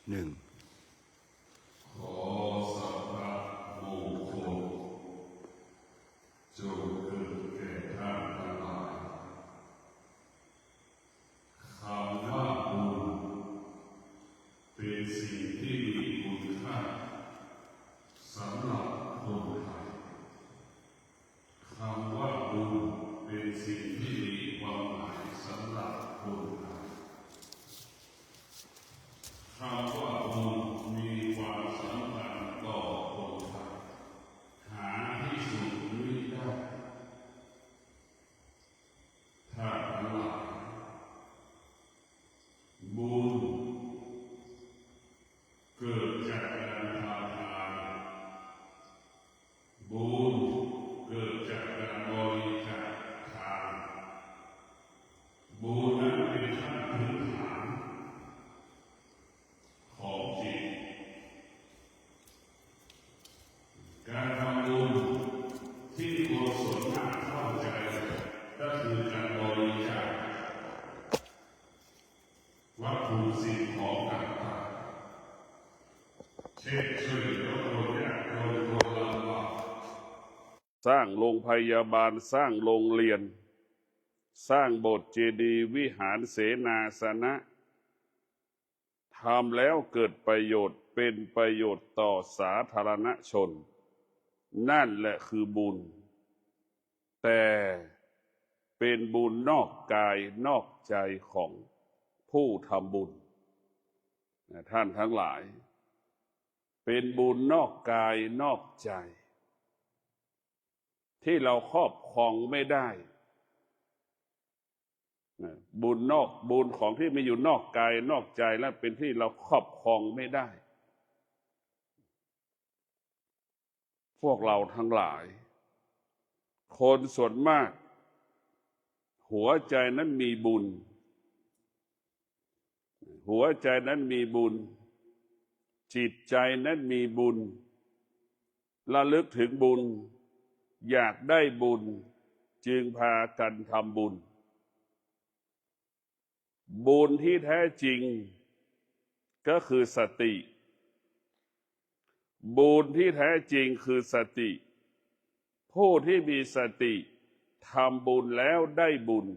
หนึ่งขอสัพพะโมกขจงเกิดแก่ท่านทั้งหลายคำว่าบุญเป็นสิ่งที่มีคุณค่าสำหรับคนไทยคำว่าบุญเป็นสิ่งที่มีความหมายสำหรับคนไทยคำว่าบุญมีความสำคัญต่อคนไทยหาที่สุดไม่ได้ถ้าทั้งหลายบุญเกิดจากการทำทานบุญเกิดจากการบริจาคทานบุญนั้นเป็นขั้นพื้นฐานของจิตการทำบุญที่คนส่วนมากเข้าใจก็คือการบริจาควัตถุสิ่งของต่างๆเช่นช่วยเหลือคนยากจนคนลำบากสร้างโรงพยาบาลสร้างโรงเรียนสร้างโบสถ์เจดีย์วิหารเสนาสนะทำแล้วเกิดประโยชน์เป็นประโยชน์ต่อสาธารณชนนั่นแหละคือบุญแต่เป็นบุญนอกกายนอกใจของผู้ทำบุญท่านทั้งหลายเป็นบุญนอกกายนอกใจที่เราครอบครองไม่ได้บุญนอกบุญของที่มีอยู่นอกกายนอกใจและเป็นที่เราครอบครองไม่ได้พวกเราทั้งหลายคนส่วนมากหัวใจนั้นมีบุญหัวใจนั้นมีบุญจิตใจนั้นมีบุญระลึกถึงบุญอยากได้บุญจึงพากันทำบุญบุญที่แท้จริงก็คือสติบุญที่แท้จริงคือสติผู้ที่มีสติทำบุญแล้วได้บุญ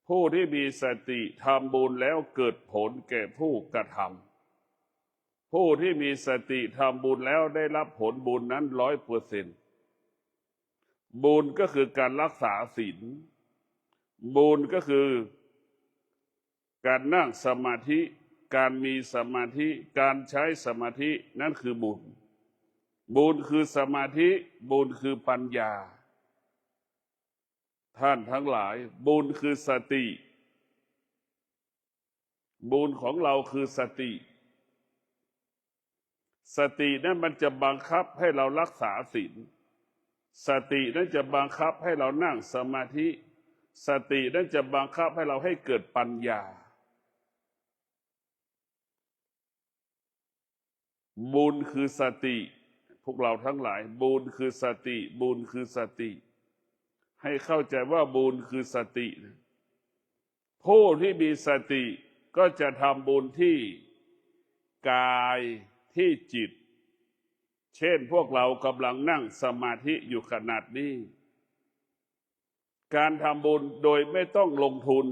ผู้ที่มีสติทำบุญแล้วเกิดผลแก่ผู้กระทำผู้ที่มีสติทำบุญแล้วได้รับผลบุญนั้น100%บุญก็คือการรักษาศีลบุญก็คือการนั่งสมาธิการมีสมาธิการใช้สมาธินั่นคือบุญบุญคือสมาธิบุญคือปัญญาท่านทั้งหลายบุญคือสติบุญของเราคือสติสตินั้นมันจะบังคับให้เรารักษาศีลสตินั้นจะบังคับให้เรานั่งสมาธิสตินั้นจะบังคับให้เราให้เกิดปัญญาบุญคือสติพวกเราทั้งหลายบุญคือสติบุญคือสติให้เข้าใจว่าบุญคือสติผู้ที่มีสติก็จะทำบุญที่กายที่จิตเช่นพวกเรากำลังนั่งสมาธิอยู่ขนาดนี้การทำบุญโดยไม่ต้องลงทุน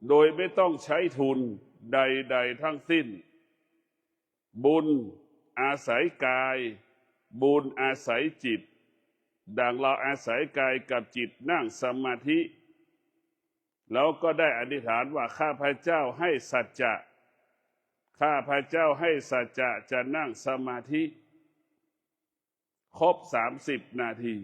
โดยไม่ต้องใช้ทุนใดๆทั้งสิ้นบุญอาศัยกายบุญอาศัยจิตดังเราอาศัยกายกับจิตนั่งสมาธิแล้วก็ได้อธิษฐานว่าข้าพเจ้าให้สัจจะข้าพเจ้าให้สัจจะจะนั่งสมาธิครบ30 นาที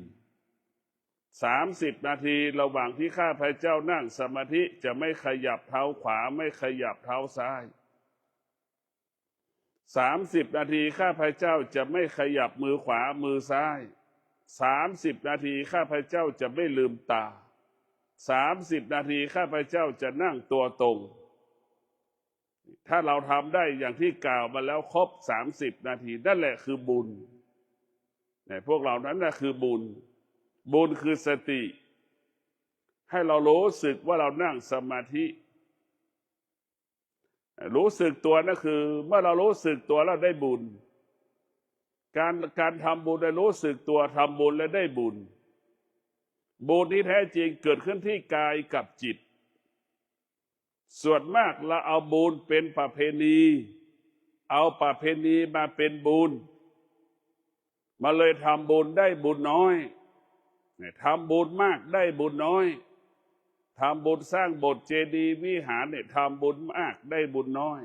30 นาทีระหว่างที่ข้าพเจ้านั่งสมาธิจะไม่ขยับเท้าขวาไม่ขยับเท้าซ้าย30 นาทีข้าพเจ้าจะไม่ขยับมือขวามือซ้าย30 นาทีข้าพเจ้าจะไม่ลืมตา30 นาทีข้าพเจ้าจะนั่งตัวตรงถ้าเราทำได้อย่างที่กล่าวมาแล้วครบ30 นาทีนั่นแหละคือบุญพวกเรานั้นนะคือบุญบุญคือสติให้เรารู้สึกว่าเรานั่งสมาธิ รู้สึกตัวนั่นคือเมื่อเรารู้สึกตัวแล้วได้บุญการทำบุญได้รู้สึกตัวทำบุญและได้บุญบุญที่แท้จริงเกิดขึ้นที่กายกับจิตส่วนมากเราเอาบุญเป็นประเพณีเอาประเพณีมาเป็นบุญมาเลยทำบุญได้บุญน้อยทำบุญมากได้บุญน้อยทำบุญสร้างโบสถ์เจดีย์วิหารเนี่ยทำบุญมากได้บุญน้อย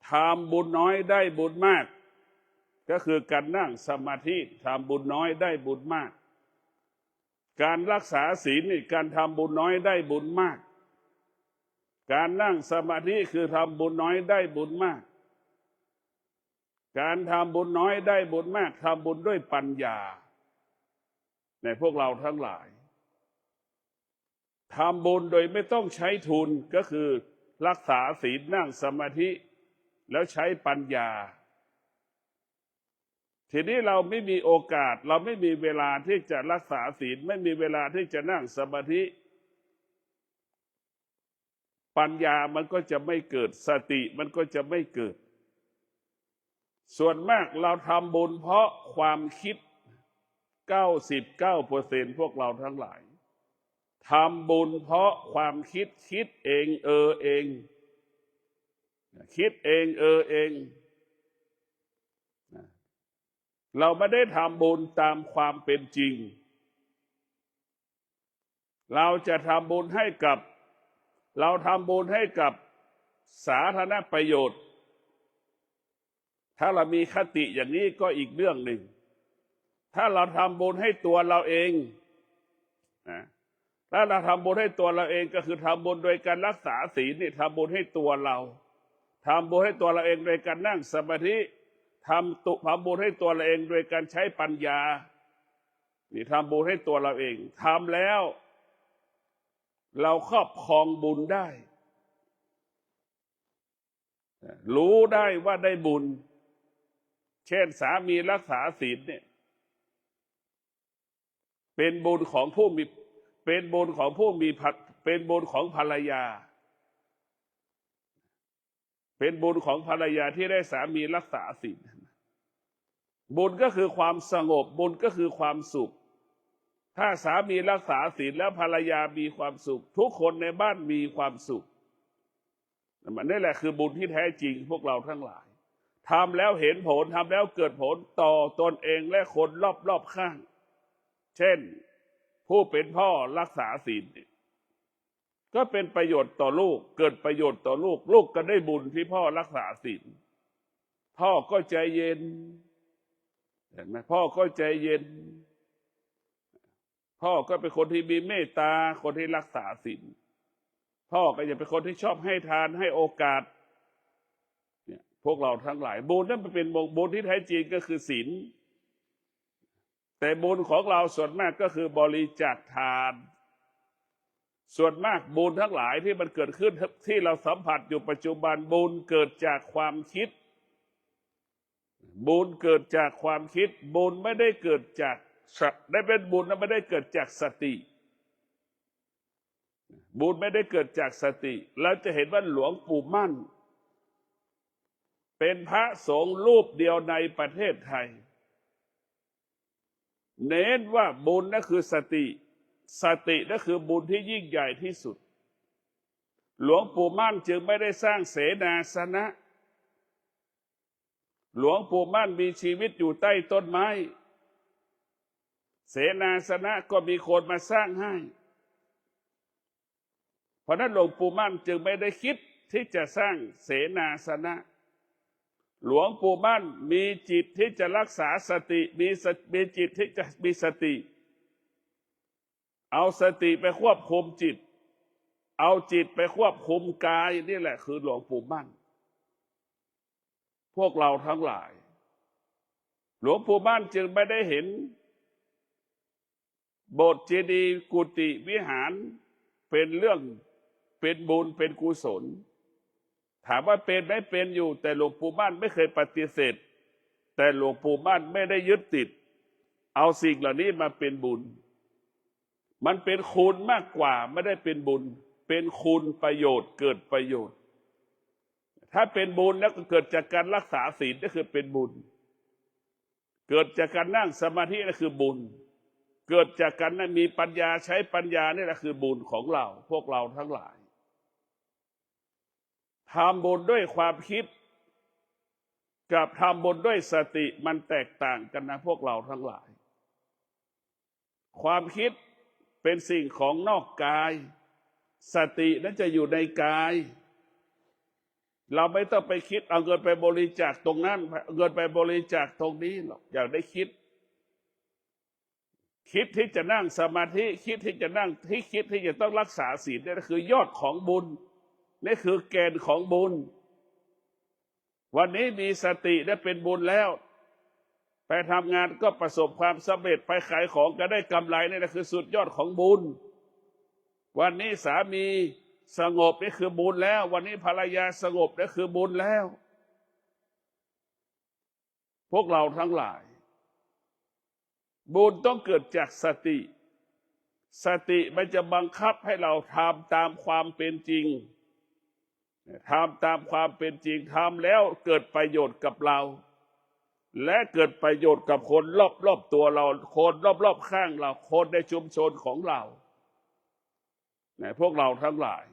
ทำบุญน้อยได้บุญมากก็คือการนั่งสมาธิทำบุญน้อยได้บุญมากการรักษาศีลนี่การทำบุญน้อยได้บุญมากการนั่งสมาธิคือทำบุญน้อยได้บุญมากการทำบุญน้อยได้บุญมากทำบุญด้วยปัญญาในพวกเราทั้งหลายทำบุญโดยไม่ต้องใช้ทุนก็คือรักษาศีลนั่งสมาธิแล้วใช้ปัญญาทีนี้เราไม่มีโอกาสเราไม่มีเวลาที่จะรักษาศีลไม่มีเวลาที่จะนั่งสมาธิปัญญามันก็จะไม่เกิดสติมันก็จะไม่เกิดส่วนมากเราทำบุญเพราะความคิด99%พวกเราทั้งหลายทำบุญเพราะความคิดเองเองคิดเองเองเราไม่ได้ทำบุญตามความเป็นจริงเราจะทำบุญให้กับเราทำบุญให้กับสาธารณประโยชน์ถ้าเรามีคติอย่างนี้ก็อีกเรื่องหนึ่งถ้าเราทำบุญให้ตัวเราเองนะถ้าเราทำบุญให้ตัวเราเองก็คือทำบุญโดยการรักษาศีลนี่ทำบุญให้ตัวเราทำบุญให้ตัวเราเองโดยการนั่งสมาธิทำบุญให้ตัวเราเองโดยการใช้ปัญญานี่ทำบุญให้ตัวเราเองทำแล้วเราครอบครองบุญได้รู้ได้ว่าได้บุญเช่นสามีรักษาศีลเนี่ยเป็นบุญของผู้มีเป็นบุญของผู้มีเป็นบุญของภรรยาเป็นบุญของภรรยาที่ได้สามีรักษาศีลบุญก็คือความสงบบุญก็คือความสุขถ้าสามีรักษาศีลแล้วภรรยามีความสุขทุกคนในบ้านมีความสุขนี่แหละคือบุญที่แท้จริงพวกเราทั้งหลายทำแล้วเห็นผลทำแล้วเกิดผลต่อตนเองและคนรอบข้างเช่นผู้เป็นพ่อรักษาศีลก็เป็นประโยชน์ต่อลูกเกิดประโยชน์ต่อลูกลูกก็ได้บุญที่พ่อรักษาศีลพ่อก็ใจเย็นเห็นไหมพ่อก็ใจเย็นพ่อก็เป็นคนที่มีเมตตาคนที่รักษาศีลพ่อก็จะเป็นคนที่ชอบให้ทานให้โอกาสเนี่ยพวกเราทั้งหลายบุญนั้นเป็นบุญที่แท้จริงก็คือศีลแต่บุญของเราส่วนมากก็คือบริจาคทานส่วนมากบุญทั้งหลายที่มันเกิดขึ้นที่เราสัมผัสอยู่ปัจจุบันบุญเกิดจากความคิดบุญเกิดจากความคิดบุญไม่ได้เกิดจากได้เป็นบุญนั้นไม่ได้เกิดจากสติบุญไม่ได้เกิดจากสติเราจะเห็นว่าหลวงปู่มั่นเป็นพระสงฆ์รูปเดียวในประเทศไทยเน้นว่าบุญนั่นคือสตินั่นคือบุญที่ยิ่งใหญ่ที่สุดหลวงปู่มั่นจึงไม่ได้สร้างเสนาสนะหลวงปู่มั่นมีชีวิตอยู่ใต้ต้นไม้เสนาสนะก็มีคนมาสร้างให้เพราะนั้นหลวงปู่มั่นจึงไม่ได้คิดที่จะสร้างเสนาสนะหลวงปู่มั่นมีจิตที่จะรักษาสติมีจิตที่จะมีสติเอาสติไปควบคุมจิตเอาจิตไปควบคุมกายนี่แหละคือหลวงปู่มั่นพวกเราทั้งหลายหลวงปู่มั่นจึงไม่ได้เห็นโบสถ์เจดีย์กุฏิวิหารเป็นเรื่องเป็นบุญเป็นกุศลถามว่าเป็นไหมเป็นอยู่แต่หลวงปู่มั่นไม่เคยปฏิเสธแต่หลวงปู่มั่นไม่ได้ยึดติดเอาสิ่งเหล่านี้มาเป็นบุญมันเป็นคุณมากกว่าไม่ได้เป็นบุญเป็นคุณประโยชน์เกิดประโยชน์ ถ้าเป็นบุญแล้วก็เกิดจากการรักษาศีลก็คือเป็นบุญเกิดจากการนั่งสมาธินั่นคือบุญเกิดจากการมีปัญญาใช้ปัญญานี่แหละคือบุญของเราพวกเราทั้งหลายทำบุญด้วยความคิดกับทำบุญด้วยสติมันแตกต่างกันนะพวกเราทั้งหลายความคิดเป็นสิ่งของนอกกายสตินั้นจะอยู่ในกายเราไม่ต้องไปคิดเอาเงินไปบริจาคตรงนั้นเงินไปบริจาคตรงนี้หรอกอยากได้คิดที่จะนั่งสมาธิคิดที่จะนั่งคิดที่จะต้องรักษาศีลนี่คือยอดของบุญนี่คือแกนของบุญวันนี้มีสติได้เป็นบุญแล้วไปทำงานก็ประสบความสำเร็จไปขายของก็ได้กำไรนี่แหละคือสุดยอดของบุญวันนี้สามีสงบนี่คือบุญแล้ววันนี้ภรรยาสงบนี่คือบุญแล้วพวกเราทั้งหลายบุญต้องเกิดจากสติสติมันจะบังคับให้เราทำตามความเป็นจริงทำตามความเป็นจริงทำแล้วเกิดประโยชน์กับเราและเกิดประโยชน์กับคนรอบๆตัวเราคนรอบๆข้างเราคนในชุมชนของเราพวกเราทั้งหลาย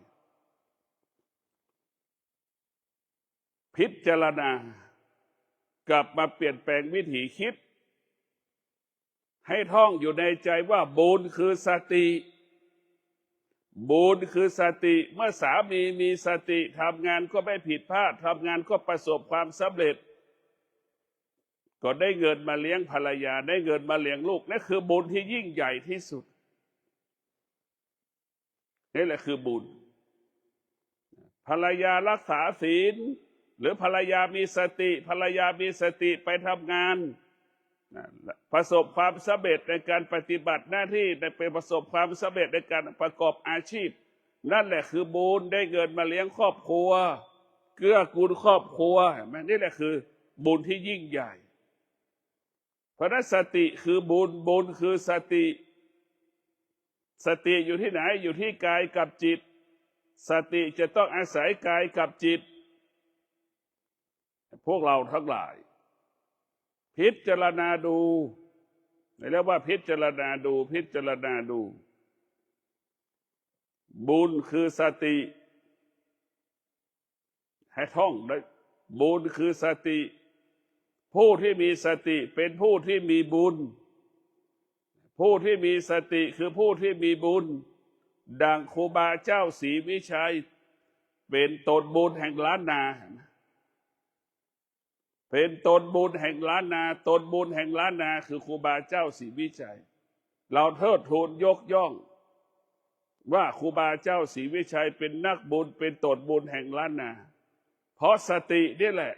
พิจารณากลับมาเปลี่ยนแปลงวิถีคิดให้ท่องอยู่ในใจว่าบุญคือสติบุญคือสติเมื่อสามีมีสติทำงานก็ไม่ผิดพลาดทำงานก็ประสบความสำเร็จก็ได้เงินมาเลี้ยงภรรยาได้เงินมาเลี้ยงลูกนั่นคือบุญที่ยิ่งใหญ่ที่สุดนี่แหละคือบุญภรรยารักษาศีลหรือภรรยามีสติภรรยามีสติไปทำงานประสบความสำเร็จในการปฏิบัติหน้าที่ได้ไปประสบความสำเร็จในการประกอบอาชีพนั่นแหละคือบุญได้เงินมาเลี้ยงครอบครัวเกื้อกูลครอบครัวนี่แหละคือบุญที่ยิ่งใหญ่เพราะนั้นสติคือบุญบุญคือสติสติอยู่ที่ไหนอยู่ที่กายกับจิตสติจะต้องอาศัยกายกับจิตพวกเราทั้งหลายพิจารณาดูเรียกว่าพิจารณาดูพิจารณาดูบุญคือสติให้ท่องได้บุญคือสติผู้ที่มีสติเป็นผู้ที่มีบุญผู้ที่มีสติคือผู้ที่มีบุญดังครูบาเจ้าศรีวิชัยเป็นตนบุญแห่งล้านนาเป็นตนบุญแห่งล้านนาตนบุญแห่งล้านนาคือครูบาเจ้าศรีวิชัยเราเทิดทูนยกย่องว่าครูบาเจ้าศรีวิชัยเป็นนักบุญเป็นตนบุญแห่งล้านนาเพราะสตินี่แหละ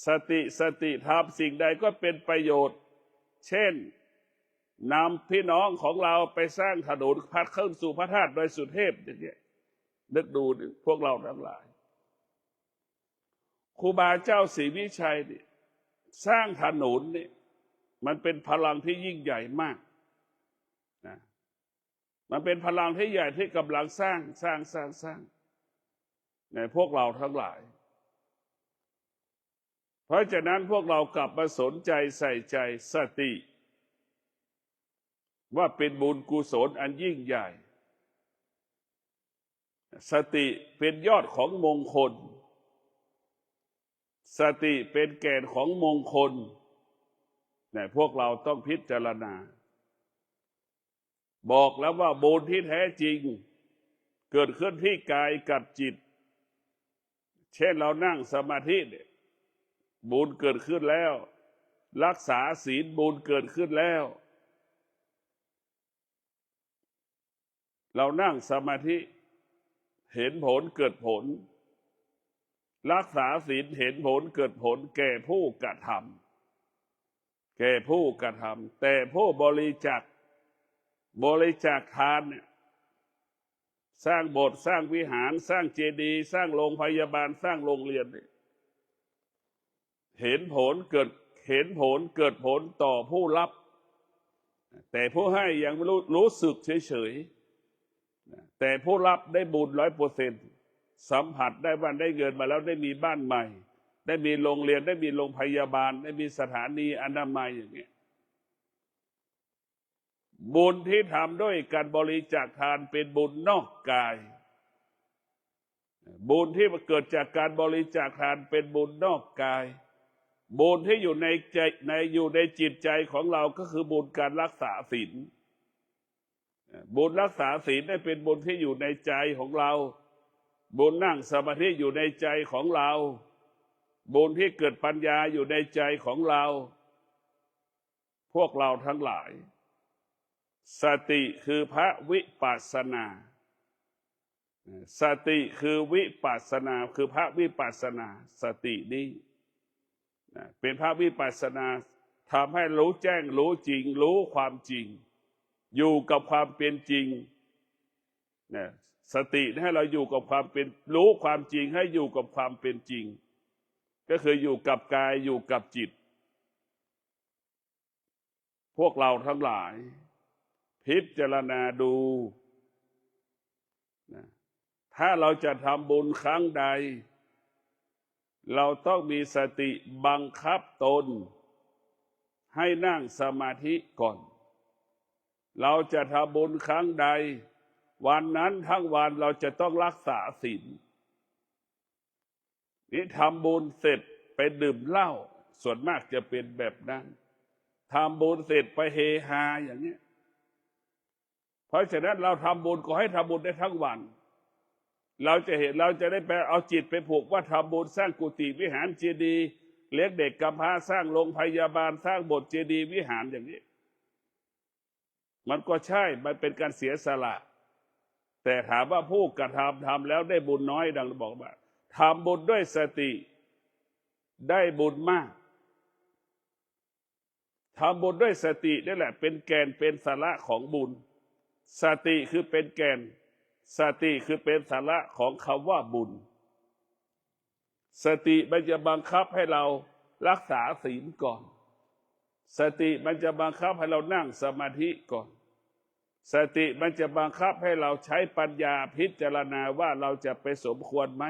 สติทำสิ่งใดก็เป็นประโยชน์เช่นนำพี่น้องของเราไปสร้างถนนพัดขึ้นสู่พระธาตุโดยสุเทพอย่างเงี้ยนึกดูพวกเราทั้งหลายครูบาเจ้าศรีวิชัยนี่สร้างถนนนี่มันเป็นพลังที่ยิ่งใหญ่มากนะมันเป็นพลังที่ใหญ่ที่กำลังสร้างในพวกเราทั้งหลายเพราะฉะนั้นพวกเรากลับมาสนใจใส่ใจสติว่าเป็นบุญกุศลอันยิ่งใหญ่สติเป็นยอดของมงคลสติเป็นแก่นของมงคลพวกเราต้องพิจารณาบอกแล้วว่าบุญที่แท้จริงเกิดขึ้นที่กายกับจิตเช่นเรานั่งสมาธิเนี่ยบุญเกิดขึ้นแล้วรักษาศีลบุญเกิดขึ้นแล้วเรานั่งสมาธิเห็นผลเกิดผลรักษาศีลเห็นผลเกิดผลแก่ผู้กระทำแต่ผู้บริจาคทานเนี่ยสร้างโบสถ์สร้างวิหารสร้างเจดีย์สร้างโรงพยาบาลสร้างโรงเรียนเนี่ยเห็นผลเกิดผลต่อผู้รับแต่ผู้ให้ยังรู้สึกเฉยแต่ผู้รับได้บุญ100% สัมผัสได้บ้านได้เงินมาแล้วได้มีบ้านใหม่ได้มีโรงเรียนได้มีโรงพยาบาลได้มีสถานีอนามัยอย่างเงี้ยบุญที่ทำด้วยการบริจาคทานเป็นบุญนอกกายบุญที่เกิดจากการบริจาคทานเป็นบุญนอกกายบุญที่อยู่ในใจอยู่ในจิตใจของเราก็คือบุญการรักษาศีลบุญรักษาศีลได้เป็นบุญที่อยู่ในใจของเราบุญนั่งสมาธิอยู่ในใจของเราบุญที่เกิดปัญญาอยู่ในใจของเราพวกเราทั้งหลายสติคือพระวิปัสสนาสติคือวิปัสสนาคือพระวิปัสสนาสตินี้เป็นพระวิปัสสนาทำให้รู้แจ้งรู้จริงรู้ความจริงอยู่กับความเป็นจริงสติให้เราอยู่กับความเป็นรู้ความจริงให้อยู่กับความเป็นจริงก็คืออยู่กับกายอยู่กับจิตพวกเราทั้งหลายพิจารณาดูถ้าเราจะทำบุญครั้งใดเราต้องมีสติบังคับตนให้นั่งสมาธิก่อนเราจะทำบุญครั้งใดวันนั้นทั้งวันเราจะต้องรักษาศีลนี่ทำบุญเสร็จไปดื่มเหล้าส่วนมากจะเป็นแบบนั้นทำบุญเสร็จไปเฮฮาอย่างนี้เพราะฉะนั้นเราทำบุญก็ให้ทำบุญได้ทั้งวันเราจะเห็นเราจะได้ไปเอาจิตไปผูกว่าทำบุญสร้างกุฏิวิหารเจดีย์เลี้ยงเด็กกำพร้าสร้างโรงพยาบาลสร้างโบสถ์เจดีย์วิหารอย่างนี้มันก็ใช่มันเป็นการเสียสละแต่ถามว่าผู้กระทำแล้วได้บุญน้อยดังบอกว่าทำบุญด้วยสติได้บุญมากทำบุญด้วยสตินี่แหละเป็นแกนเป็นสาระของบุญสติคือเป็นแกนสติคือเป็นสาระของคำว่าบุญสติมันจะบังคับให้เรารักษาศีลก่อนสติมันจะบังคับให้เรานั่งสมาธิก่อนสติมันจะบังคับให้เราใช้ปัญญาพิจารณาว่าเราจะไปสมควรไหม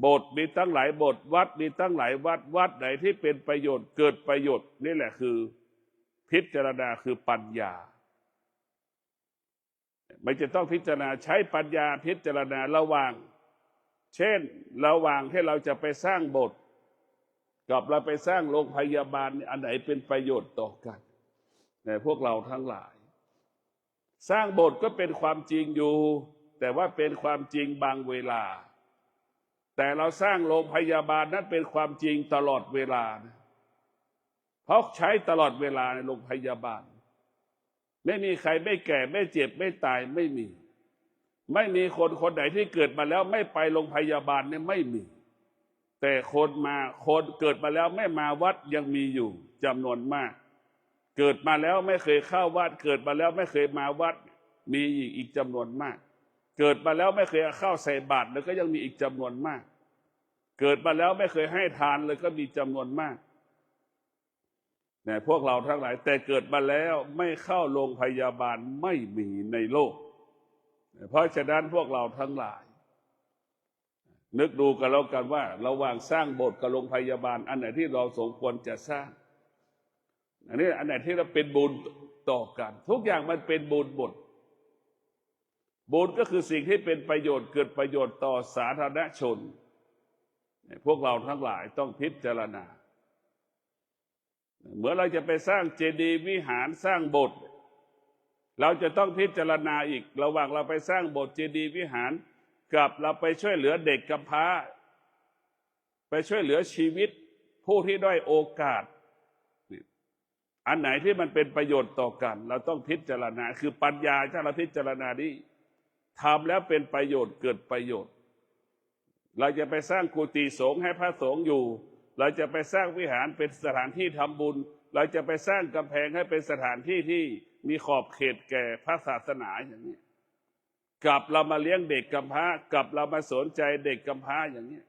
บทมีตั้งหลายบทวัดมีตั้งหลายวัดไหนที่เป็นประโยชน์เกิดประโยชน์นี่แหละคือพิจารณาคือปัญญามันจะต้องพิจารณาใช้ปัญญาพิจารณาระหว่างเช่นระหว่างที่เราจะไปสร้างโบสถ์กับเราไปสร้างโรงพยาบาลอันไหนเป็นประโยชน์ต่อกันในพวกเราทั้งหลายสร้างโบสถ์ก็เป็นความจริงอยู่แต่ว่าเป็นความจริงบางเวลาแต่เราสร้างโรงพยาบาลนั้นเป็นความจริงตลอดเวลาเพราะใช้ตลอดเวลาในโรงพยาบาลไม่มีใครไม่แก่ไม่เจ็บไม่ตายไม่มีคนไหนที่เกิดมาแล้วไม่ไปโรงพยาบาลเนี่ยไม่มีแต่คนเกิดมาแล้วไม่มาวัดยังมีอยู่จำนวนมากเกิดมาแล้วไม่เคยเข้าวัดเกิดมาแล้วไม่เคยมาวัดมีอีกจำนวนมากเกิดมาแล้วไม่เคยเข้าใส่บาตรเลยก็ยังมีอีกจำนวนมากเกิดมาแล้วไม่เคยให้ทานเลยก็มีจำนวนมากเนี่ยพวกเราทั้งหลายแต่เกิดมาแล้วไม่เข้าโรงพยาบาลไม่มีในโลกเพราะฉะนั้นพวกเราทั้งหลายนึกดูกันแล้วกันว่าระหว่างสร้างโบสถ์กับโรงพยาบาลอันไหนที่เราสมควรจะสร้างอันไหนที่เราเป็นบุญต่อกันทุกอย่างมันเป็นบุญหมดบุญก็คือสิ่งที่เป็นประโยชน์เกิดประโยชน์ต่อสาธารณชนพวกเราทั้งหลายต้องพิจารณาเมื่อเราจะไปสร้างเจดีย์วิหารสร้างโบสถ์เราจะต้องพิจารณาอีกระหว่างเราไปสร้างโบสถ์เจดีย์วิหารกับเราไปช่วยเหลือเด็กกำพร้าไปช่วยเหลือชีวิตผู้ที่ด้อยโอกาสอันไหนที่มันเป็นประโยชน์ต่อกันเราต้องพิจารณาคือปัญญาถ้าเราพิจารณานี้ทำแล้วเป็นประโยชน์เกิดประโยชน์เราจะไปสร้างกุฏิสงฆ์ให้พระสงฆ์อยู่เราจะไปสร้างวิหารเป็นสถานที่ทำบุญเราจะไปสร้างกำแพงให้เป็นสถานที่ที่มีขอบเขตแก่พระศาสนาอย่างนี้กับเรามาเลี้ยงเด็กกำพร้ากับเรามาสนใจเด็กกำพร้าอย่างนี้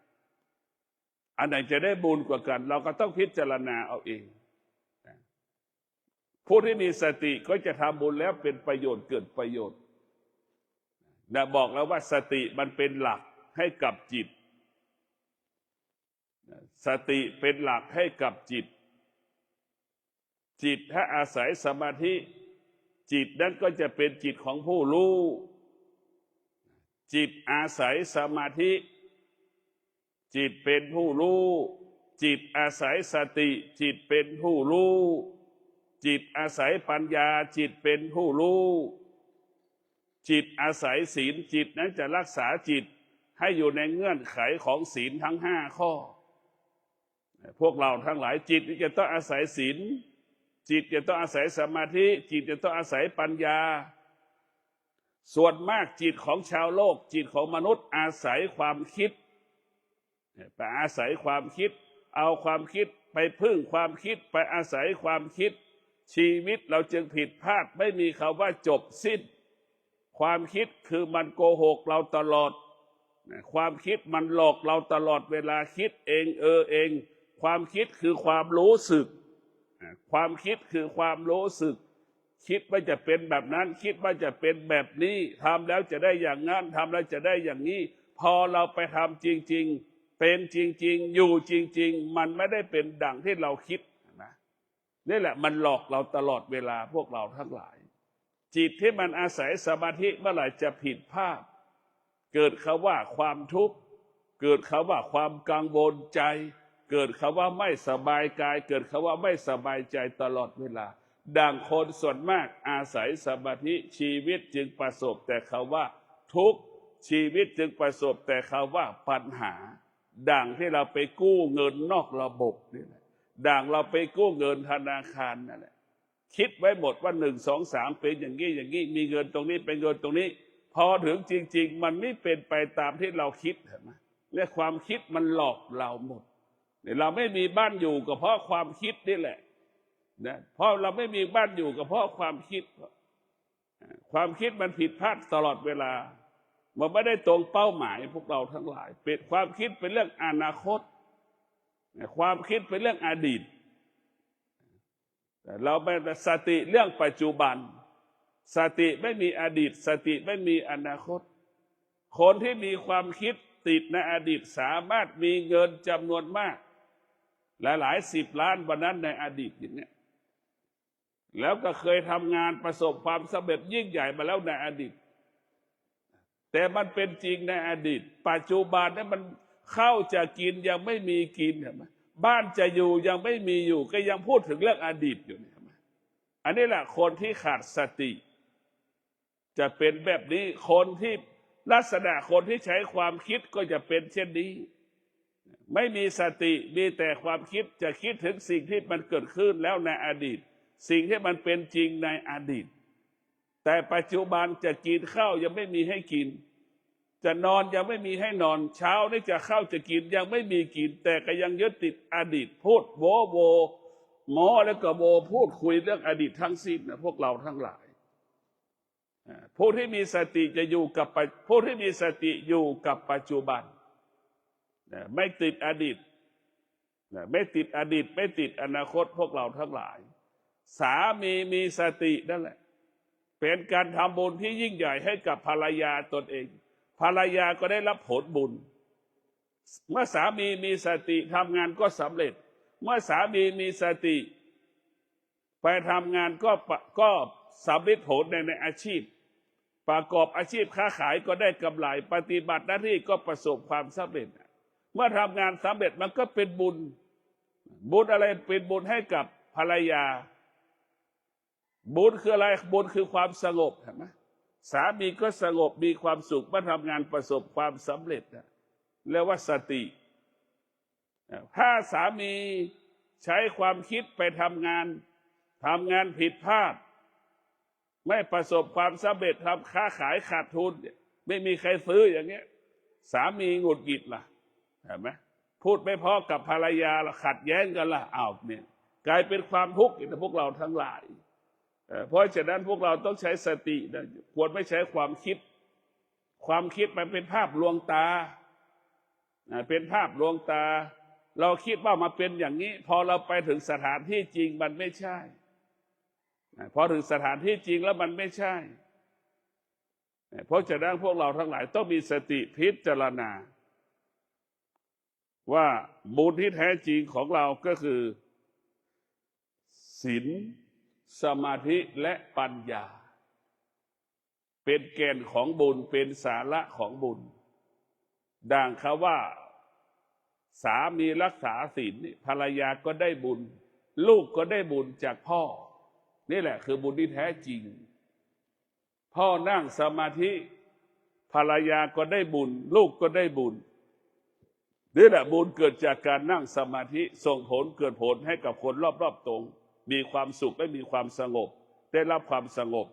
อันไหนจะได้บุญกว่ากันเราก็ต้องพิจารณาเอาเองผู้ที่มีสติก็จะทำบุญแล้วเป็นประโยชน์เกิดประโยชน์บอกแล้วว่าสติมันเป็นหลัก ให้กับจิตสติเป็นหลักให้กับจิตจิตถ้าอาศัยสมาธิจิตนั้นก็จะเป็นจิตของผู้รู้จิตอาศัยสมาธิจิตเป็นผู้รู้จิตอาศัยสติจิตเป็นผู้รู้จิตอาศัยปัญญาจิตเป็นผู้รู้จิตอาศัยศีลจิตนั้นจะรักษาจิตให้อยู่ในเงื่อนไขของศีลทั้ง5 ข้อพวกเราทั้งหลายจิตจะต้องอาศัยศีลจิตจะต้องอาศัยสมาธิจิตจะต้องอาศัยปัญญาส่วนมากจิตของชาวโลกจิตของมนุษย์อาศัยความคิดไปอาศัยความคิดเอาความคิดไปพึ่งความคิดไปอาศัยความคิดชีวิตเราจึงผิดพลาดไม่มีคำว่าจบสิ้นความคิดคือมันโกหกเราตลอดความคิดมันหลอกเราตลอดเวลาคิดเองเองความคิดคือความรู้สึกความคิดคือความรู้สึกคิดว่าจะเป็นแบบนั้นคิดว่าจะเป็นแบบนี้ทำแล้วจะได้อย่างนั้นทำแล้วจะได้อย่างนี้พอเราไปทำจริงๆเป็นจริงๆอยู่จริงๆมันไม่ได้เป็นดังที่เราคิดนะนี่แหละมันหลอกเราตลอดเวลาพวกเราทั้งหลายจิตที่มันอาศัยสมาธิเมื่อไหร่จะผิดพลาดเกิดคำว่าความทุกข์เกิดคำว่าความกังวลใจเกิดคำว่าไม่สบายกายเกิดคำว่าไม่สบายใจตลอดเวลาดังคนส่วนมากอาศัยสมาธิชีวิตจึงประสบแต่คำว่าทุกข์ชีวิตจึงประสบแต่คำว่าปัญหาดังที่เราไปกู้เงินนอกระบบนี่แหละดังเราไปกู้เงินธนาคารนั่นแหละคิดไว้หมดว่า1 2 3เป็นอย่างนี้อย่างนี้มีเงินตรงนี้เป็นเงินตรงนี้พอถึงจริงๆมันไม่เป็นไปตามที่เราคิดเห็นไหมเนี่ยความคิดมันหลอกเราหมดเนี่ยเราไม่มีบ้านอยู่ก็เพราะความคิดนี่แหละนะเพราะเราไม่มีบ้านอยู่ก็เพราะความคิดความคิดมันผิดพลาดตลอดเวลามันไม่ได้ตรงเป้าหมายพวกเราทั้งหลายเป็นความคิดเป็นเรื่องอนาคตความคิดเป็นเรื่องอดีตเราเป็นสติเรื่องปัจจุบันสติไม่มีอดีตสติไม่มีอนาคตคนที่มีความคิดติดในอดีตสามารถมีเงินจำนวนมากหลาย10 ล้านวันนั้นในอดีตอย่างนี้แล้วก็เคยทำงานประสบความสำเร็จยิ่งใหญ่มาแล้วในอดีตแต่มันเป็นจริงในอดีตปัจจุบันนั้นมันข้าวจะกินยังไม่มีกินเห็นไหมบ้านจะอยู่ยังไม่มีอยู่ก็ยังพูดถึงเรื่องอดีตอยู่เนี่ยอันนี้แหละคนที่ขาดสติจะเป็นแบบนี้คนที่ลักษณะคนที่ใช้ความคิดก็จะเป็นเช่นนี้ไม่มีสติมีแต่ความคิดจะคิดถึงสิ่งที่มันเกิดขึ้นแล้วในอดีตสิ่งที่มันเป็นจริงในอดีตแต่ปัจจุบันจะกินข้าวยังไม่มีให้กินจะนอนยังไม่มีให้นอนเช้านี่จะข้าวจะกินยังไม่มีกินแต่ก็ยังยึดติดอดีตพูดโวหมอแล้วก็โวพูดคุยเรื่องอดีตทั้งสิ้นนะพวกเราทั้งหลายผู้ที่มีสติจะอยู่กับผู้ที่มีสติอยู่กับปัจจุบันไม่ติดอดีตไม่ติดอดีตไม่ติดอนาคตพวกเราทั้งหลายสามีมีสตินั่นแหละเป็นการทำบุญที่ยิ่งใหญ่ให้กับภรรยาตนเองภรรยาก็ได้รับผลบุญเมื่อสามีมีสติทำงานก็สำเร็จเมื่อสามีมีสติไปทำงานก็สำเร็จผลในอาชีพประกอบอาชีพค้าขายก็ได้กำไรปฏิบัติหน้าที่ก็ประสบความสำเร็จเมื่อทำงานสำเร็จมันก็เป็นบุญบุญอะไรเป็นบุญให้กับภรรยาบุญคืออะไรบุญคือความสงบเห็นไหมสามีก็สงบมีความสุขเมื่อทำงานประสบความสำเร็จเรียกว่าสติถ้าสามีใช้ความคิดไปทำงานผิดพลาดไม่ประสบความสำเร็จทำค้าขายขาดทุนไม่มีใครซื้ออย่างเงี้ยสามีหงุดหงิดล่ะเห็นไหมพูดไม่พอกับภรรยาละขัดแย้งกันล่ะอ้าวเนี่ยกลายเป็นความทุกข์ในพวกเราทั้งหลายเพราะฉะนั้นพวกเราต้องใช้สตินะควรไม่ใช้ความคิดมันเป็นภาพลวงตาเป็นภาพลวงตาเราคิดว่ามาเป็นอย่างนี้พอเราไปถึงสถานที่จริงมันไม่ใช่พอถึงสถานที่จริงแล้วมันไม่ใช่ เพราะฉะนั้นพวกเราทั้งหลายต้องมีสติพิจารณาว่าบุญที่แท้จริงของเราก็คือศีลสมาธิและปัญญาเป็นแก่นของบุญเป็นสาระของบุญดังเขาว่าสามีรักษาศีลภรรยาก็ได้บุญลูกก็ได้บุญจากพ่อนี่แหละคือบุญที่แท้จริงพ่อนั่งสมาธิภรรยาก็ได้บุญลูกก็ได้บุญนี่แหละบุญเกิดจากการนั่งสมาธิส่งผลเกิดผลให้กับคนรอบๆตรงมีความสุขและมีความสงบได้รับความสงบ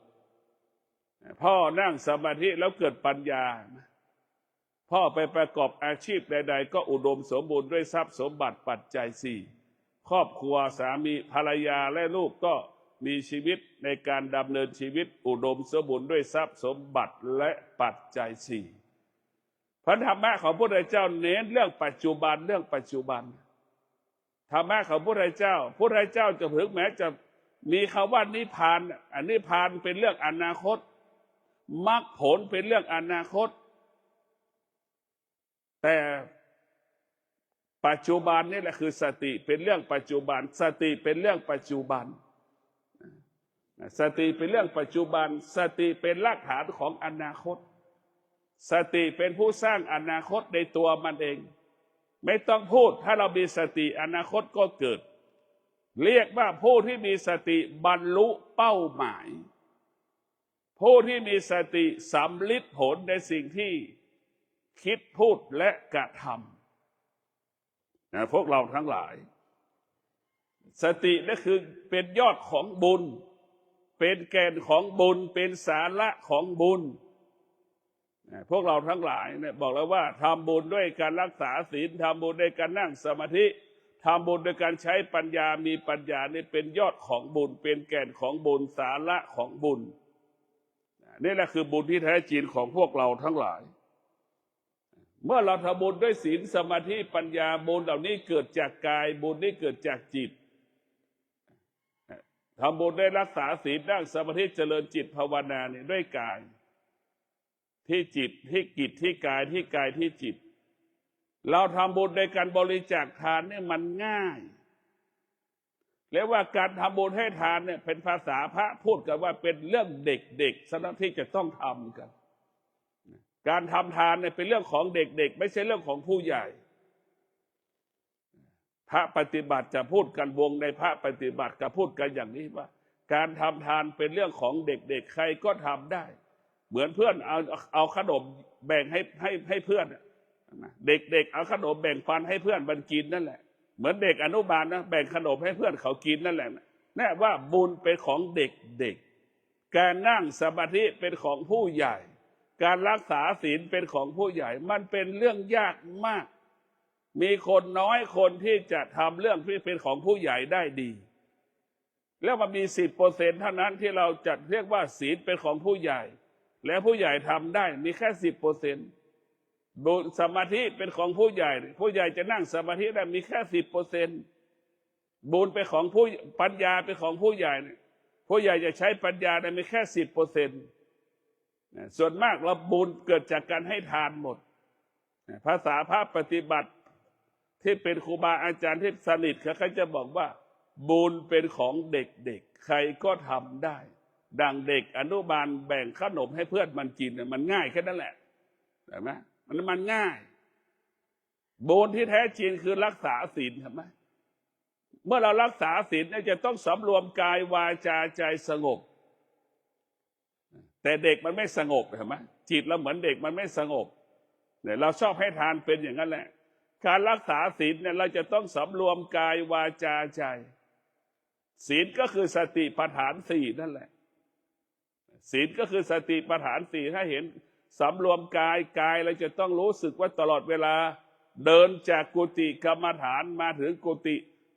พ่อนั่งสมาธิแล้วเกิดปัญญาพ่อไปประกอบอาชีพใดๆก็อุดมสมบูรณ์ด้วยทรัพย์สมบัติปัจจัยสี่ครอบครัวสามีภรรยาและลูกก็มีชีวิตในการดำเนินชีวิตอุดมสมบูรณ์ด้วยทรัพย์สมบัติและปัจจัยสี่พระธรรมะของพระพุทธเจ้าเน้นเรื่องปัจจุบันเรื่องปัจจุบันธรรมะของพระพุทธเจ้าจะถึงแม้จะมีคำว่านิพพานอันนิพพานเป็นเรื่องอนาคตมรรคผลเป็นเรื่องอนาคตแต่ปัจจุบันนี่แหละคือสติเป็นเรื่องปัจจุบันสติเป็นเรื่องปัจจุบันสติเป็นเรื่องปัจจุบันสติเป็นรากฐานของอนาคตสติเป็นผู้สร้างอนาคตในตัวมันเองไม่ต้องพูดถ้าเรามีสติอนาคตก็เกิดเรียกว่าผู้ที่มีสติบรรลุเป้าหมายผู้ที่มีสติสำลิดผลในสิ่งที่คิดพูดและกระทำพวกเราทั้งหลายสตินั่นคือเป็นยอดของบุญเป็นแก่นของบุญเป็นสาระของบุญพวกเราทั้งหลายเนี่ยบอกแล้วว่าทำบุญด้วยการรักษาศีลทำบุญด้วยการนั่งสมาธิทำบุญด้วยการใช้ปัญญามีปัญญานี่เป็นยอดของบุญเป็นแก่นของบุญสาระของบุญนี่แหละคือบุญที่แท้จริงของพวกเราทั้งหลายเมื่อเราทำบุญด้วยศีลสมาธิปัญญาบุญเหล่านี้เกิดจากกายบุญนี้เกิดจากจิตทำบุญได้รักษาศีลนั่งสมาธิเจริญจิตภาวนาเนี่ยด้วยกายที่จิตที่กิจที่กายที่กายที่จิตเราทำบุญในการบริจาคทานเนี่ยมันง่ายแล้วว่าการทำบุญให้ทานเนี่ยเป็นภาษาพระพูดกันว่าเป็นเรื่องเด็กๆสำหรับที่จะต้องทำกันการทำทานเนี่ยเป็นเรื่องของเด็กๆไม่ใช่เรื่องของผู้ใหญ่พระปฏิบัติจะพูดกันวงในพระปฏิบัติจะพูดกันอย่างนี้ว่าการทำทานเป็นเรื่องของเด็กๆใครก็ทำได้เหมือนเพื่อนเอาขนมแบ่งให้เพื่อนเด็กๆเอาขนมแบ่งปันให้เพื่อนมันกินนั่นแหละเหมือนเด็กอนุบาลนะแบ่งขนมให้เพื่อนเขากินนั่นแหละแน่ว่าบุญเป็นของเด็กๆการนั่งสมาธิเป็นของผู้ใหญ่การรักษาศีลเป็นของผู้ใหญ่มันเป็นเรื่องยากมากมีคนน้อยคนที่จะทำเรื่องที่เป็นของผู้ใหญ่ได้ดีแล้วมันมี10%เท่านั้นที่เราจัดเรียกว่าศีลเป็นของผู้ใหญ่และผู้ใหญ่ทำได้มีแค่10%บุญสมาธิเป็นของผู้ใหญ่ผู้ใหญ่จะนั่งสมาธิได้มีแค่10%บุญเป็นของผู้ปัญญาเป็นของผู้ใหญ่ผู้ใหญ่จะใช้ปัญญาได้มีแค่10%ส่วนมากเราบุญเกิดจากการให้ทานหมดภาษาพระปฏิบัติที่เป็นครูบาอาจารย์ที่สนิทเขาจะบอกว่าบุญเป็นของเด็กๆใครก็ทำได้ดังเด็กอนุบาลแบ่งขนมให้เพื่อนมันกินมันง่ายแค่นั้นแหละเห็นไหมมันง่ายบุญที่แท้จริงคือรักษาศีลใช่ไหมเมื่อเรารักษาศีลจะต้องสำรวมกายวาจาใจสงบแต่เด็กมันไม่สงบเห็นไหมจิตเราเหมือนเด็กมันไม่สงบเนี่ยเราชอบให้ทานเป็นอย่างนั้นแหละการรักษาศีลเนี่ยเราจะต้องสำรวมกายวาจาใจศีลก็คือสติปัฏฐาน4นั่นแหละศีลก็คือสติปัฏฐาน4ถ้าเห็นสำรวมกายเราจะต้องรู้สึกว่าตลอดเวลาเดินจากกุฏิกรรมฐานมาถึงกุฏิ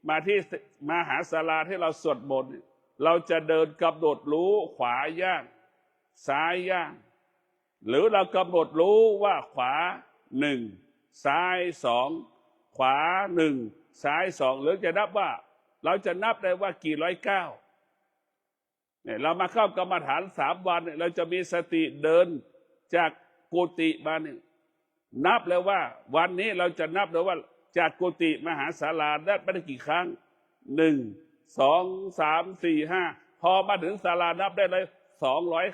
มาที่มหาศาลาที่เราสวดมนต์เราจะเดินกำหนดรู้ขวาย่างซ้ายย่างหรือเรากำหนดรู้ว่าขวา1ซ้าย2ขวา1ซ้าย2หรือจะนับว่าเราจะนับได้ว่ากี่ร้อยก้าวเนี่ยเรามาเข้ากรรมฐาน3 วันเราจะมีสติเดิน จากกุฏิมาเนี่ยนับแล้วว่าวันนี้เราจะนับเลยว่าจากกุฏิมหาศาลาได้ไปได้กี่ครั้ง1 2 3 4 5พอมาถึงศาลานับได้เลย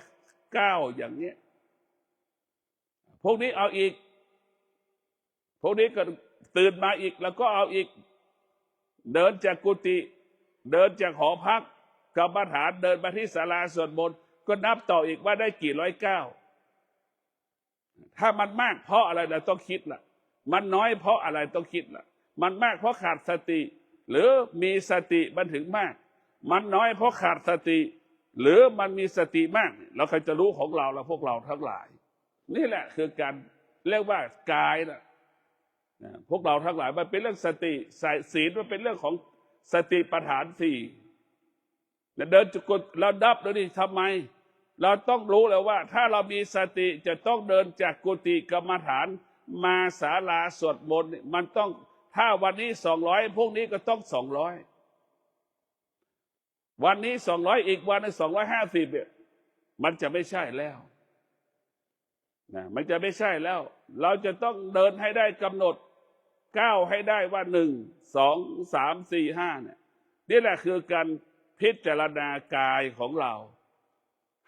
209อย่างเนี้ยพวกนี้เอาอีกพวกนี้ก็ตื่นมาอีกแล้วก็เอาอีกเดินจากกุฏิเดินจากหอพักกรรมฐานเดินมาที่ศาลาสวดมนต์ก็นับต่ออีกว่าได้กี่109ถ้ามันมากเพราะอะไรเราต้องคิดล่ะมันน้อยเพราะอะไรต้องคิดล่ะมันมากเพราะขาดสติหรือมีสติมันถึงมากมันน้อยเพราะขาดสติหรือมันมีสติมากเราใครจะรู้ของเราและพวกเราทั้งหลายนี่แหละคือการเรียกว่ากายนะพวกเราทั้งหลายมันเป็นเรื่องสติศีลมันเป็นเรื่องของสติปัฏฐานสี่เดินจุกเราดับแล้วนี่ทำไมเราต้องรู้แล้วว่าถ้าเรามีสติจะต้องเดินจากกุฏิกรรมฐานมาศาลาสวดมนต์มันต้องถ้าวันนี้200พวกนี้ก็ต้อง200วันนี้200อีกวันนึง250เนี่ยมันจะไม่ใช่แล้วนะมันจะไม่ใช่แล้วเราจะต้องเดินให้ได้กำหนดก้าวให้ได้ว่า1 2 3 4 5เนี่ยนี่แหละคือการพิจารณากายของเรา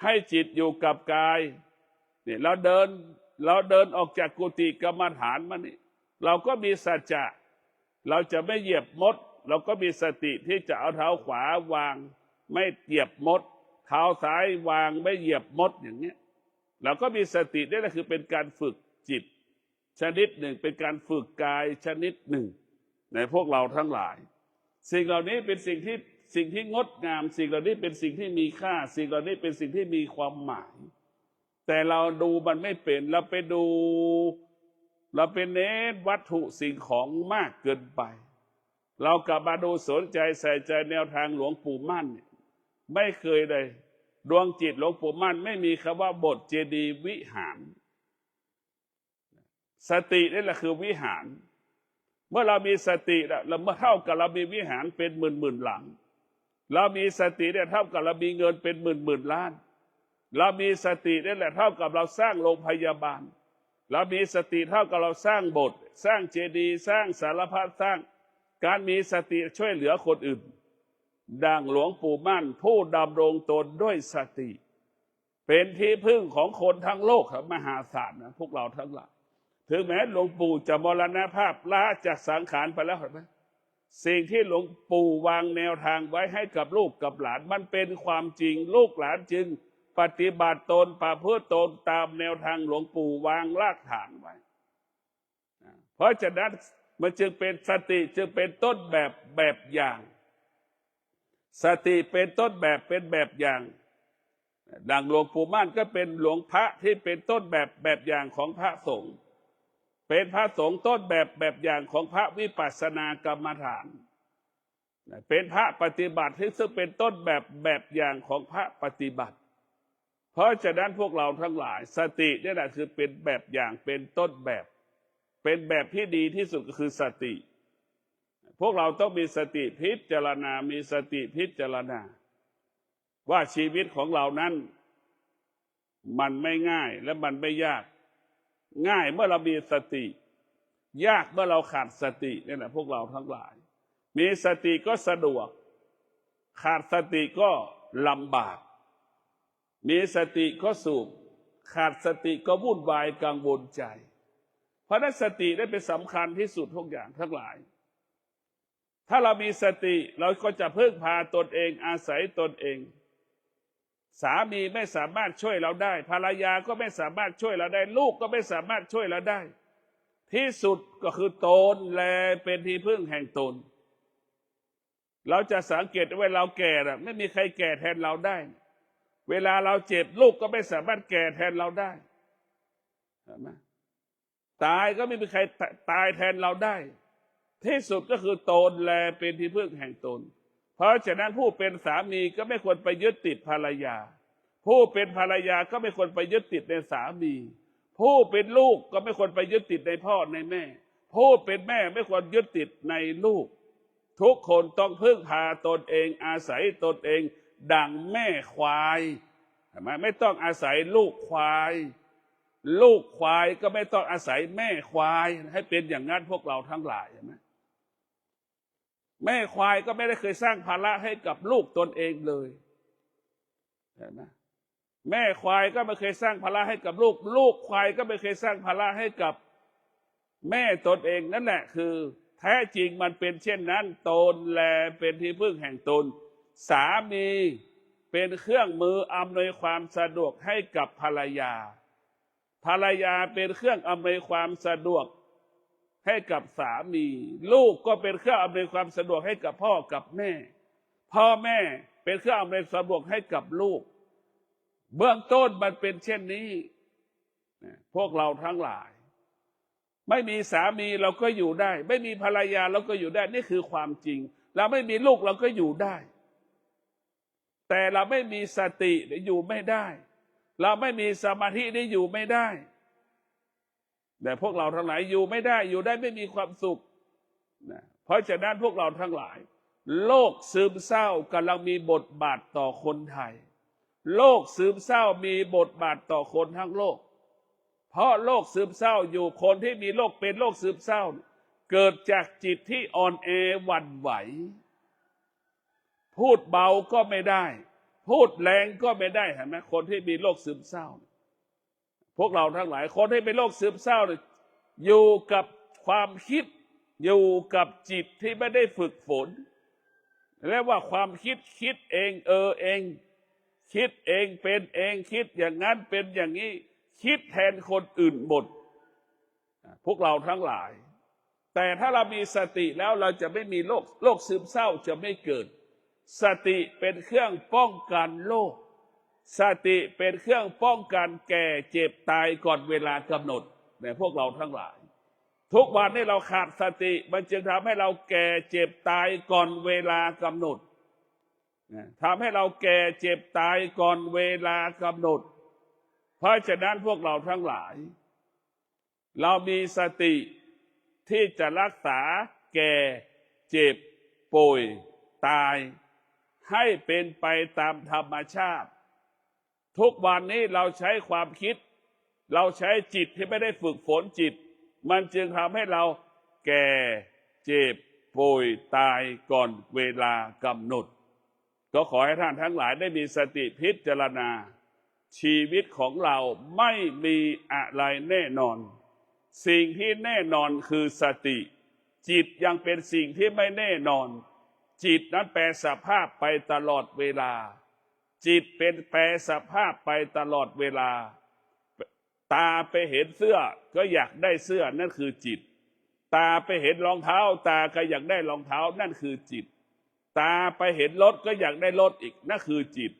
ให้จิตอยู่กับกายเนี่ยเราเดินออกจากกุฏิกรรมฐานมานี่เราก็มีสัจจะเราจะไม่เหยียบมดเราก็มีสติที่จะเอาเท้าขวาวางไม่เหยียบมดเท้าซ้ายวางไม่เหยียบมดอย่างเงี้ยเราก็มีสตินี่แหละคือเป็นการฝึกจิตชนิดหนึ่งเป็นการฝึกกายชนิดหนึ่งในพวกเราทั้งหลายสิ่งเหล่านี้เป็นสิ่งที่งดงามสิ่งเหล่านี้เป็นสิ่งที่มีค่าสิ่งเหล่านี้เป็นสิ่งที่มีความหมายแต่เราดูมันไม่เป็นเราไปเน้นวัตถุสิ่งของมากเกินไปเรากลับมาดูสนใจใส่ใจแนวทางหลวงปู่มั่นไม่เคยเลยดวงจิตหลวงปู่มั่นไม่มีคำว่าบทเจดีย์วิหารสตินี่แหละคือวิหารเมื่อเรามีสติเราเมื่อเท่ากับเรามีวิหารเป็นหมื่นหลังเรามีสติเนี่ยเท่ากับเรามีเงินเป็นหมื่นล้านเรามีสตินี่แหละเท่ากับเราสร้างโรงพยาบาลเรามีสติเท่ากับเราสร้างโบสถ์สร้างเจดีย์สร้างสารพัดสร้างการมีสติช่วยเหลือคนอื่นดังหลวงปู่มั่นผู้ดำรงตนด้วยสติเป็นที่พึ่งของคนทั้งโลกมหาศาลนะพวกเราทั้งหลายถึงแม้หลวงปู่จะมรณภาพลาจากสังขารไปแล้วเห็นไหมสิ่งที่หลวงปู่วางแนวทางไว้ให้กับลูกกับหลานมันเป็นความจริงลูกหลานจึงปฏิบัติตนประพฤติตนตามแนวทางหลวงปู่วางรากฐานไว้เพราะฉะนั้นมันจึงเป็นสติจึงเป็นต้นแบบอย่างสติเป็นต้นแบบเป็นแบบอย่างดังหลวงปู่มั่นก็เป็นหลวงพระที่เป็นต้นแบบอย่างของพระสงฆ์เป็นพระสงฆ์ต้นแบบอย่างของพระวิปัสสนากรรมฐานเป็นพระปฏิบัติที่ซึ่งเป็นต้นแบบอย่างของพระปฏิบัติเพราะฉะนั้นพวกเราทั้งหลายสตินี่แหละคือเป็นแบบอย่างเป็นต้นแบบเป็นแบบที่ดีที่สุดก็คือสติพวกเราต้องมีสติพิจารณามีสติพิจารณาว่าชีวิตของเรานั้นมันไม่ง่ายและมันไม่ยากง่ายเมื่อเรามีสติยากเมื่อเราขาดสตินี่แหละพวกเราทั้งหลายมีสติก็สะดวกขาดสติก็ลำบากมีสติก็สุขขาดสติก็วุ่นวายกังวลใจเพราะนั้นสติได้เป็นสำคัญที่สุดทุกอย่างทั้งหลายถ้าเรามีสติเราก็จะพึ่งพาตนเองอาศัยตนเองสามีไม่สามารถช่วยเราได้ภรรยาก็ไม่สามารถช่วยเราได้ลูกก็ไม่สามารถช่วยเราได้ที่สุดก็คือตนแลเป็นที่พึ่งแห่งตนเราจะสังเกตว่าเราแก่ไม่มีใครแก่แทนเราได้เวลาเราเจ็บลูกก็ไม่สามารถแก่แทนเราได้เห็นไหมตายก็ไม่มีใครตายแทนเราได้ที่สุดก็คือตนแลเป็นที่พึ่งแห่งตนเพราะฉะนั้นผู้เป็นสามีก็ไม่ควรไปยึดติดภรรยาผู้เป็นภรรยาก็ไม่ควรไปยึดติดในสามีผู้เป็นลูกก็ไม่ควรไปยึดติดในพ่อในแม่ผู้เป็นแม่ไม่ควรยึดติดในลูกทุกคนต้องพึ่งพาตนเองอาศัยตนเองดังแม่ควายไม่ต้องอาศัยลูกควาย ลูกควายก็ไม่ต้องอาศัยแม่ควายให้เป็นอย่างนั้นพวกเราทั้งหลายเห็นไหมแม่ควายก็ไม่ได้เคยสร้างภาระให้กับลูกตนเองเลยเห็นไหมแม่ควายก็ไม่เคยสร้างภาระให้กับลูกลูกควายก็ไม่เคยสร้างภาระให้กับแม่ตนเองนั่นแหละคือแท้จริงมันเป็นเช่นนั้นตนแลเป็นที่พึ่งแห่งตนสามีเป็นเครื่องมืออำนวยความสะดวกให้กับภรรยาภรรยาเป็นเครื่องอำนวยความสะดวกให้กับสามีลูกก็เป็นเครื่องอำนวยความสะดวกให้กับพ่อกับแม่พ่อแม่เป็นเครื่องอำนวยความสะดวกให้กับลูกเบื้องต้นมันเป็นเช่นนี้พวกเราทั้งหลายไม่มีสามีเราก็อยู่ได้ไม่มีภรรยาเราก็อยู่ได้นี่คือความจริงเราไม่มีลูกเราก็อยู่ได้แต่เราไม่มีสติอยู่ไม่ได้เราไม่มีสมาธิได้อยู่ไม่ได้แต่พวกเราทั้งหลายอยู่ไม่ได้อยู่ได้ไม่มีความสุขนะเพราะฉะนั้นพวกเราทั้งหลายโรคซึมเศร้ากำลังมีบทบาทต่อคนไทยโรคซึมเศร้ามีบทบาทต่อคนทั้งโลกเพราะโรคซึมเศร้าอยู่คนที่มีโรคเป็นโรคซึมเศร้าเกิดจากจิตที่อ่อนแอหวั่นไหวพูดเบาก็ไม่ได้พูดแรงก็ไม่ได้เห็นไหมคนที่มีโรคซึมเศร้าพวกเราทั้งหลายคนที่เป็นโรคซึมเศร้าอยู่กับความคิดอยู่กับจิตที่ไม่ได้ฝึกฝนและว่าความคิดเองเองคิดเองเป็นเองคิดอย่างนั้นเป็นอย่างนี้คิดแทนคนอื่นหมดพวกเราทั้งหลายแต่ถ้าเรามีสติแล้วเราจะไม่มีโรคซึมเศร้าจะไม่เกิดสติเป็นเครื่องป้องกันโรคสติเป็นเครื่องป้องกันแก่เจ็บตายก่อนเวลากำหนดแต่พวกเราทั้งหลายทุกวันนี้เราขาดสติมันจึงทำให้เราแก่เจ็บตายก่อนเวลากำหนดทำให้เราแก่เจ็บตายก่อนเวลากำหนดเพราะฉะนั้นพวกเราทั้งหลายเรามีสติที่จะรักษาแก่เจ็บป่วยตายให้เป็นไปตามธรรมชาติทุกวันนี้เราใช้ความคิดเราใช้จิตที่ไม่ได้ฝึกฝนจิตมันจึงทำให้เราแก่เจ็บป่วยตายก่อนเวลากำหนดก็ขอให้ท่านทั้งหลายได้มีสติพิจารณาชีวิตของเราไม่มีอะไรแน่นอนสิ่งที่แน่นอนคือสติจิตยังเป็นสิ่งที่ไม่แน่นอนจิตนั้นแปรสภาพไปตลอดเวลาจิตเป็นแปรสภาพไปตลอดเวลาตาไปเห็นเสื้อก็อยากได้เสื้อนั่นคือจิตตาไปเห็นรองเท้าตาก็อยากได้รองเท้านั่นคือจิตตาไปเห็นรถก็อยากได้รถอีกนั่นคือจิต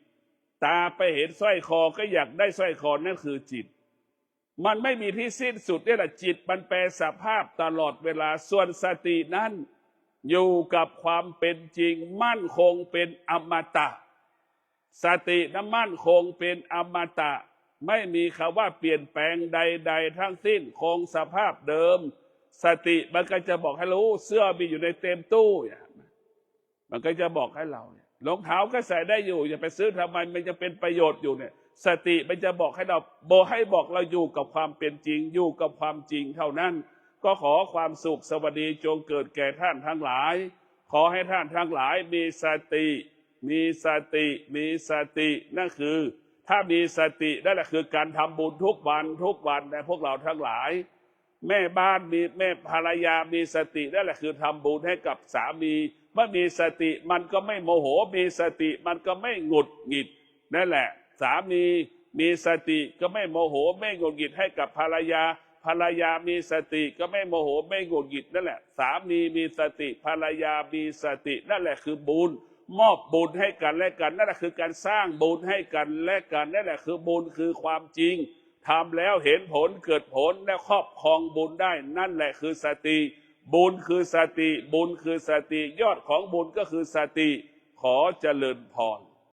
ตาไปเห็นสร้อยคอก็อยากได้สร้อยคอนั่นคือจิตมันไม่มีที่สิ้นสุดนี่แหละจิตมันแปรสภาพตลอดเวลาส่วนสตินั้นอยู่กับความเป็นจริงมั่นคงเป็นอมตะสตินั้นมั่นคงเป็นอมตะไม่มีคำว่าเปลี่ยนแปลงใดๆทั้งสิ้นคงสภาพเดิมสติมันก็จะบอกให้รู้เสื้อมีอยู่ในเต็มตู้มันก็จะบอกให้เรารองเท้าก็ใส่ได้อยู่อย่าไปซื้อทำไมมันจะเป็นประโยชน์อยู่เนี่ยสติมันจะบอกให้เราบอกเราอยู่กับความเป็นจริงอยู่กับความจริงเท่านั้นก็ขอความสุขสวัสดีจงเกิดแก่ท่านทั้งหลายขอให้ท่านทั้งหลายมีสติมีสตินั่นคือถ้ามีสตินั่นแหละคือการทำบุญทุกวันในพวกเราทั้งหลายแม่บ้านมีแม่ภรรยามีสตินั่นแหละคือทำบุญให้กับสามีเมื่อมีสติมันก็ไม่โมโหมีสติมันก็ไม่หงุดหงิดนั่นแหละสามีมีสติก็ไม่โมโหไม่หงุดหงิดให้กับภรรยามีสติก็ไม่โมโหไม่หงุดหงิดนั่นแหละสามีมีสติภรรยามีสตินั่นแหละคือบุญมอบบุญให้กันและกันนั่นแหละคือการสร้างบุญให้กันและกันนั่นแหละคือบุญคือความจริงทำแล้วเห็นผลเกิดผลและครอบครองบุญได้นั่นแหละคือสติบุญคือสติบุญคือสติยอดของบุญก็คือสติขอเจริญพร